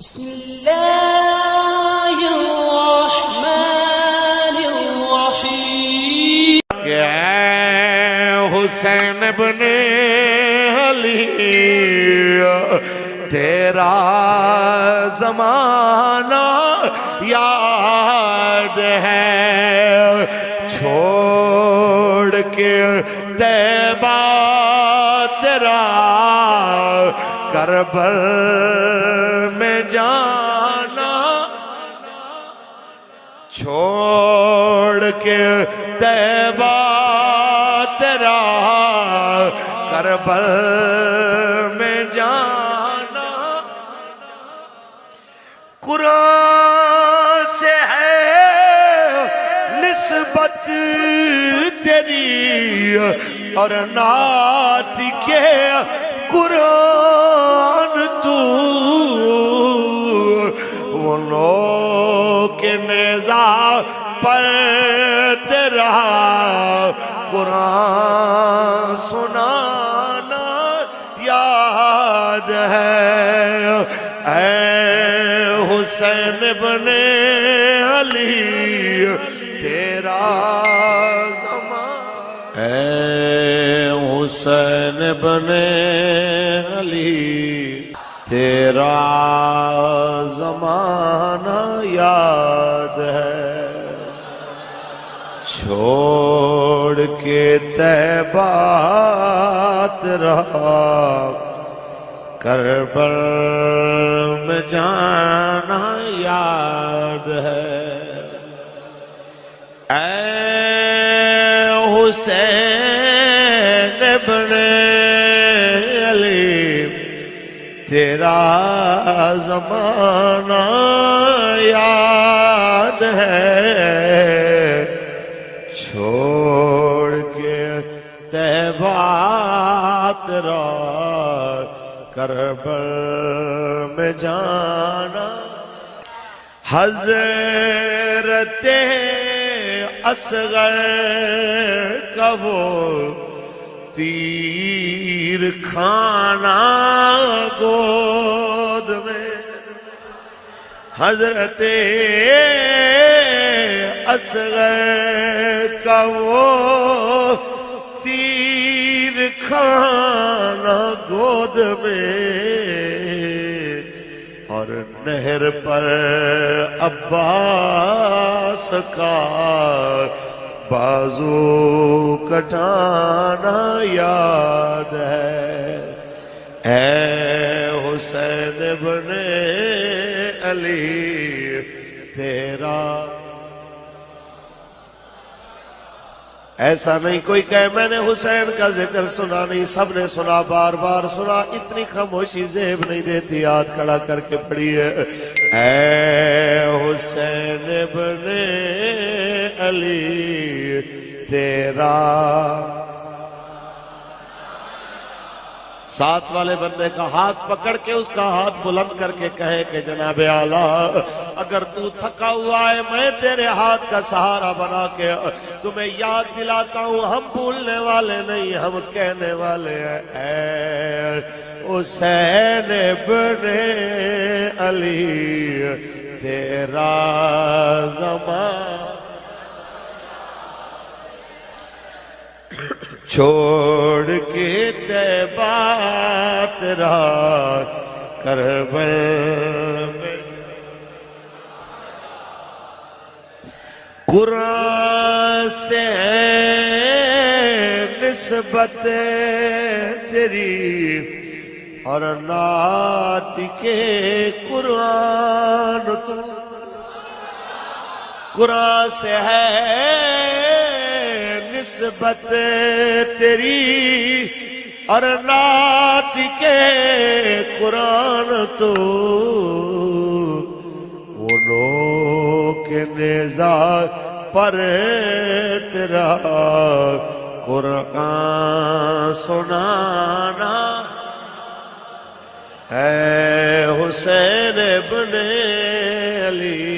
بسم الله الرحمن الرحيم کہ اے حسین ابن علی تیرا زمانہ یاد ہے چھوڑ کے طیبہ تیرا کربل میں جانا چھوڑ کے طیبہ تیرا کربل میں جانا قرآن سے ہے نسبت تیری اور نعت کے قرآن تو وہ نو کے نیزہ پر تیرا قرآن سنانا یاد ہے اے حسین ابن علی تیرا زمان اے حسین ابن علی تیرا زمانہ یاد ہے چھوڑ کے طیبہ تیرا کربل میں جانا یاد ہے اے حسین ابن علی تیرا زمانہ یاد ہے چھوڑ کے طیبہ تیرا کربل میں جانا حضرت اصغر کا وہ تیر کھانا گود میں حضرت اصغر کا وہ تیر کھانا گود میں اور نہر پر عباس کا بازو کٹانا یاد ہے اے حسین ابن علی تیرا ایسا نہیں کوئی کہے میں نے حسین کا ذکر سنا نہیں سب نے سنا بار بار سنا اتنی خاموشی زیب نہیں دیتی ہاتھ کھڑا کر کے پڑھی ہے اے حسین ابن علی تیرا ساتھ والے بندے کا ہاتھ پکڑ کے اس کا ہاتھ بلند کر کے کہے کہ جناب اعلیٰ اگر تو تھکا ہوا ہے میں تیرے ہاتھ کا سہارا بنا کے تمہیں یاد دلاتا ہوں ہم بھولنے والے نہیں ہم کہنے والے ہیں اے حسین ابن علی تیرا زمان چھوڑ کے طیبہ تیرا کربل میں قرآن سے ہے نسبت تیری اور نعت کے قرآن تو قرآن سے ہے نسبت تیری اور نعت کے قرآن تو وہ لوگ کے نیزہ پر تیرا قرآن سنانا اے حسین ابن علی